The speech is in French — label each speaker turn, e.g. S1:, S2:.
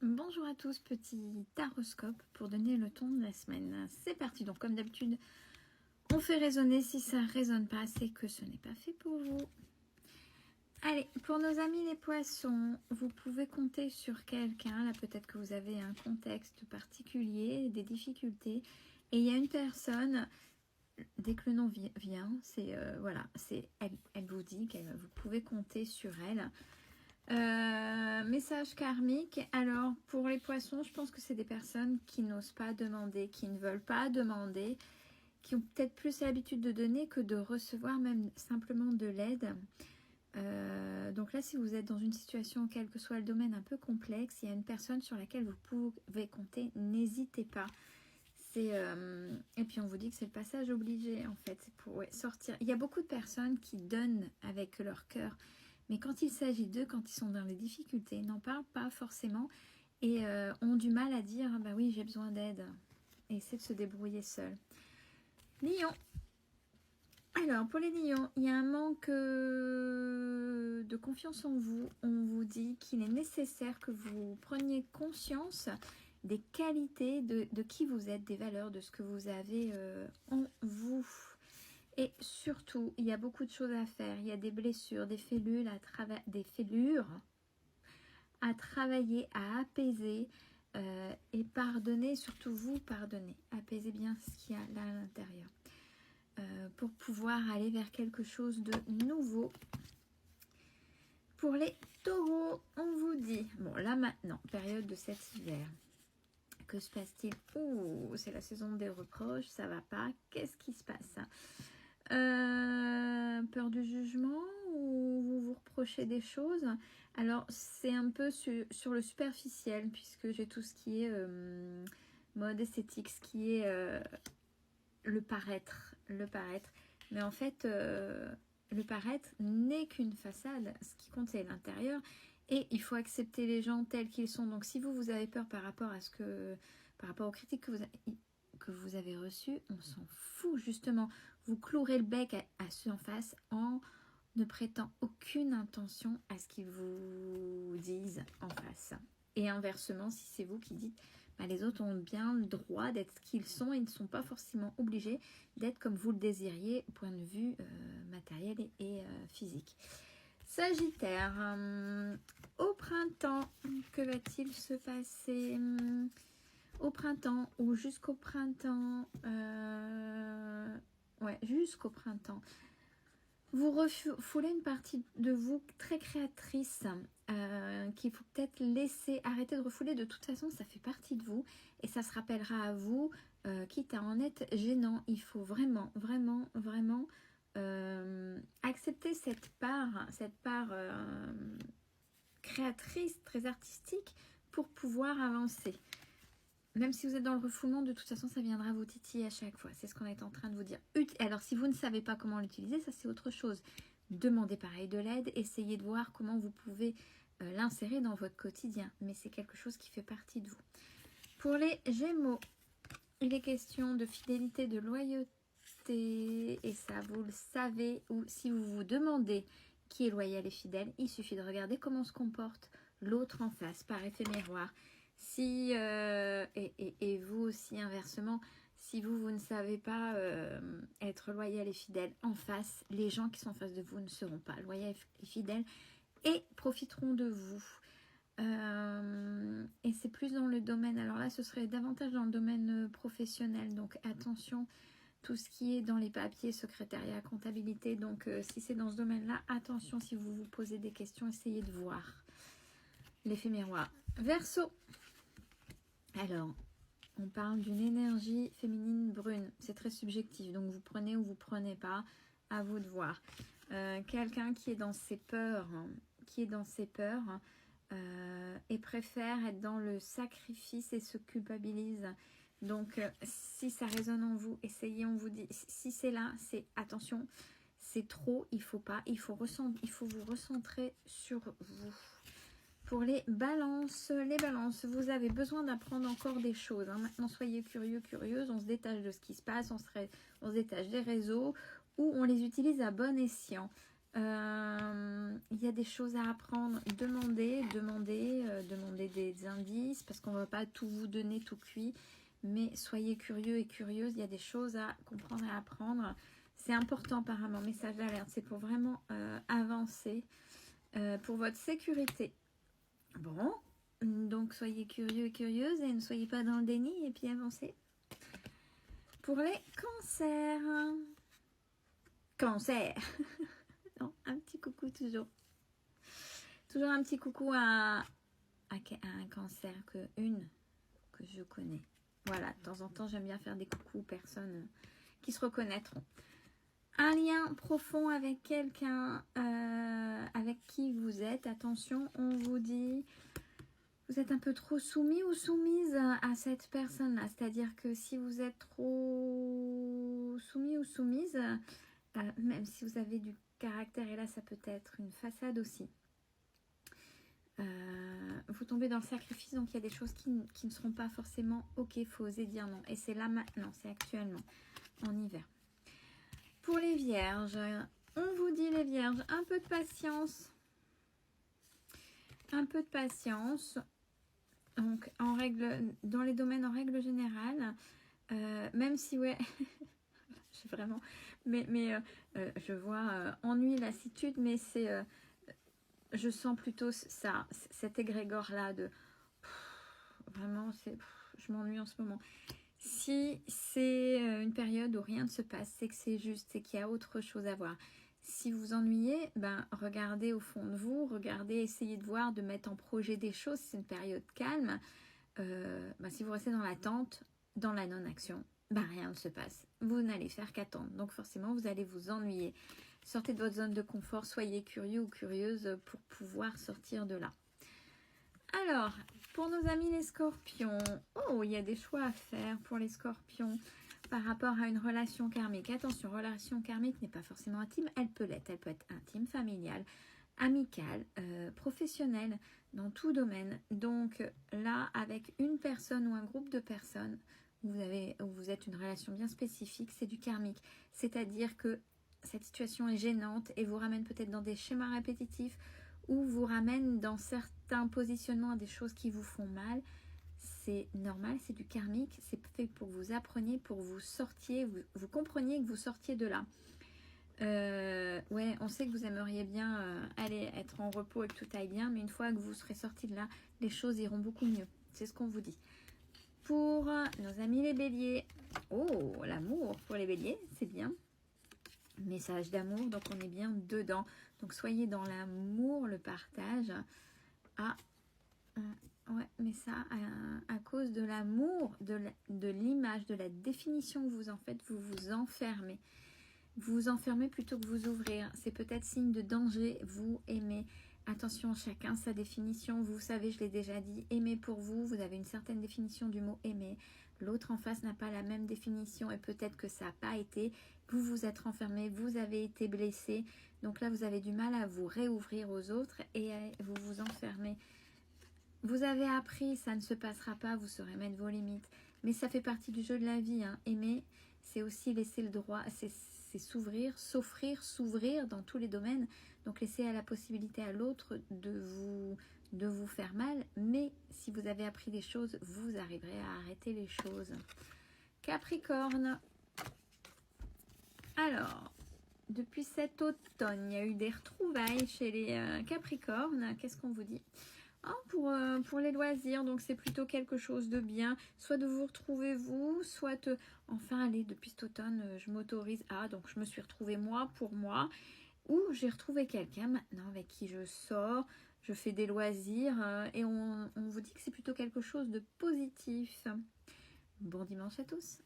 S1: Bonjour à tous, petit taroscope pour donner le ton de la semaine. C'est parti, donc comme d'habitude, on fait résonner. Si ça ne résonne pas, c'est que ce n'est pas fait pour vous. Allez, pour nos amis les poissons, vous pouvez compter sur quelqu'un. Là, peut-être que vous avez un contexte particulier, des difficultés. Et il y a une personne, dès que le nom vient, c'est voilà, elle vous dit que vous pouvez compter sur elle. Message karmique. Alors pour les poissons, je pense que c'est des personnes qui n'osent pas demander, qui ne veulent pas demander, qui ont peut-être plus l'habitude de donner que de recevoir même simplement de l'aide. Donc là, si vous êtes dans une situation, quel que soit le domaine, un peu complexe, il y a une personne sur laquelle vous pouvez compter, n'hésitez pas. Et puis on vous dit que c'est le passage obligé en fait, c'est pour sortir. Il y a beaucoup de personnes qui donnent avec leur cœur, mais quand il s'agit d'eux, quand ils sont dans les difficultés, n'en parlent pas forcément et ont du mal à dire ah bah oui, j'ai besoin d'aide, et essaient de se débrouiller seul. Lion. Alors pour les lions, il y a un manque de confiance en vous. On vous dit qu'il est nécessaire que vous preniez conscience des qualités de qui vous êtes, des valeurs, de ce que vous avez en vous. Et surtout, il y a beaucoup de choses à faire. Il y a des blessures, des fêlures à travailler, à apaiser et pardonner. Surtout vous, pardonnez. Apaisez bien ce qu'il y a là à l'intérieur pour pouvoir aller vers quelque chose de nouveau. Pour les taureaux, on vous dit, bon là maintenant, période de cet hiver, que se passe-t-il? Ouh, c'est la saison des reproches, ça va pas. Qu'est-ce qui se passe? Peur du jugement ou vous vous reprochez des choses? Alors c'est un peu sur le superficiel, puisque j'ai tout ce qui est mode esthétique, ce qui est le paraître. Mais en fait, le paraître n'est qu'une façade. Ce qui compte, c'est l'intérieur. Et il faut accepter les gens tels qu'ils sont. Donc si vous avez peur par rapport aux critiques que vous avez reçues, on s'en fout justement. Vous clouerez le bec à ceux en face en ne prêtant aucune intention à ce qu'ils vous disent en face. Et inversement, si c'est vous qui dites, les autres ont bien le droit d'être ce qu'ils sont. Ils ne sont pas forcément obligés d'être comme vous le désiriez, au point de vue matériel et physique. Sagittaire, au printemps, que va-t-il se passer? Au printemps ou jusqu'au printemps, jusqu'au printemps, vous refoulez une partie de vous très créatrice qu'il faut peut-être laisser, arrêter de refouler. De toute façon, ça fait partie de vous et ça se rappellera à vous, quitte à en être gênant. Il faut vraiment, vraiment, vraiment accepter cette part créatrice, très artistique, pour pouvoir avancer. Même si vous êtes dans le refoulement, de toute façon, ça viendra vous titiller à chaque fois. C'est ce qu'on est en train de vous dire. Alors, si vous ne savez pas comment l'utiliser, ça c'est autre chose. Demandez pareil de l'aide. Essayez de voir comment vous pouvez l'insérer dans votre quotidien. Mais c'est quelque chose qui fait partie de vous. Pour les Gémeaux, il est question de fidélité, de loyauté. Et ça, vous le savez. Ou si vous vous demandez qui est loyal et fidèle, il suffit de regarder comment se comporte l'autre en face, par effet miroir. Si et vous aussi inversement, si vous ne savez pas être loyal et fidèle en face, les gens qui sont en face de vous ne seront pas loyaux et fidèles et profiteront de vous. Et c'est plus dans le domaine, alors là ce serait davantage dans le domaine professionnel, donc attention, tout ce qui est dans les papiers, secrétariat, comptabilité, donc si c'est dans ce domaine-là, attention, si vous vous posez des questions, essayez de voir l'effet miroir. Verseau. Alors, on parle d'une énergie féminine brune. C'est très subjectif, donc vous prenez ou vous prenez pas, à vous de voir. Quelqu'un qui est dans ses peurs, et préfère être dans le sacrifice et se culpabilise. Donc, si ça résonne en vous, essayez, on vous dit, si c'est là, c'est attention, c'est trop, il faut pas, il faut vous recentrer sur vous. Pour les balances, vous avez besoin d'apprendre encore des choses. Maintenant, soyez curieux, curieuse. On se détache de ce qui se passe, on se détache des réseaux où on les utilise à bon escient. Il y a des choses à apprendre. Demandez des indices, parce qu'on ne va pas tout vous donner tout cuit. Mais soyez curieux et curieuse, il y a des choses à comprendre et à apprendre. C'est important apparemment, message d'alerte, c'est pour vraiment avancer, pour votre sécurité. Bon, donc soyez curieux et curieuse et ne soyez pas dans le déni et puis avancez. Pour les cancers. Cancer. Non, un petit coucou toujours. Toujours un petit coucou à un cancer que je connais. Voilà, de temps en temps, j'aime bien faire des coucous aux personnes qui se reconnaîtront. Un lien profond avec quelqu'un avec qui vous êtes. Attention, on vous dit, vous êtes un peu trop soumis ou soumise à cette personne-là. C'est-à-dire que si vous êtes trop soumis ou soumise, même si vous avez du caractère, et là, ça peut être une façade aussi. Vous tombez dans le sacrifice, donc il y a des choses qui ne seront pas forcément ok, il faut oser dire non. Et c'est là maintenant, c'est actuellement, en hiver. Pour les vierges, on vous dit les vierges, un peu de patience. Un peu de patience. Donc, dans les domaines en règle générale, même si, ouais, j'ai vraiment, je vois ennui, lassitude, mais c'est... je sens plutôt ça, cet égrégore-là de vraiment, je m'ennuie en ce moment. Si c'est une période où rien ne se passe, c'est que c'est juste, c'est qu'il y a autre chose à voir. Si vous ennuyez, regardez au fond de vous, essayez de voir, de mettre en projet des choses. C'est une période calme. Si vous restez dans l'attente, dans la non-action, rien ne se passe. Vous n'allez faire qu'attendre. Donc forcément, vous allez vous ennuyer. Sortez de votre zone de confort, soyez curieux ou curieuse pour pouvoir sortir de là. Alors, pour nos amis les scorpions, il y a des choix à faire pour les scorpions par rapport à une relation karmique. Attention, relation karmique n'est pas forcément intime, elle peut l'être. Elle peut être intime, familiale, amicale, professionnelle, dans tout domaine. Donc là, avec une personne ou un groupe de personnes, où vous êtes une relation bien spécifique, c'est du karmique. C'est-à-dire que cette situation est gênante et vous ramène peut-être dans des schémas répétitifs ou vous ramène dans certains positionnements à des choses qui vous font mal. C'est normal, c'est du karmique, c'est fait pour que vous appreniez, pour que vous sortiez, vous compreniez que vous sortiez de là. Ouais, on sait que vous aimeriez bien aller être en repos et que tout aille bien, mais une fois que vous serez sorti de là, les choses iront beaucoup mieux. C'est ce qu'on vous dit. Pour nos amis les béliers, l'amour pour les béliers, c'est bien. Message d'amour, donc on est bien dedans. Donc soyez dans l'amour, le partage. Ouais, mais ça, à cause de l'amour, de l'image, de la définition que vous en faites, vous vous enfermez. Vous vous enfermez plutôt que vous ouvrir. C'est peut-être signe de danger, vous aimez. Attention, chacun sa définition. Vous savez, je l'ai déjà dit, aimer pour vous, vous avez une certaine définition du mot aimer. L'autre en face n'a pas la même définition et peut-être que ça n'a pas été. Vous vous êtes renfermé, vous avez été blessé. Donc là, vous avez du mal à vous réouvrir aux autres et vous vous enfermez. Vous avez appris, ça ne se passera pas, vous saurez mettre vos limites. Mais ça fait partie du jeu de la vie. Aimer, c'est aussi laisser le droit, c'est s'ouvrir, s'offrir, s'ouvrir dans tous les domaines. Donc laisser à la possibilité à l'autre de vous faire mal. Mais si vous avez appris des choses, vous arriverez à arrêter les choses. Capricorne. Alors, depuis cet automne, il y a eu des retrouvailles chez les Capricornes. Qu'est-ce qu'on vous dit ? Pour les loisirs, donc c'est plutôt quelque chose de bien, soit de vous retrouver vous, soit enfin allez, depuis cet automne je m'autorise donc je me suis retrouvée moi pour moi, ou j'ai retrouvé quelqu'un maintenant avec qui je sors, je fais des loisirs et on vous dit que c'est plutôt quelque chose de positif. Bon dimanche à tous.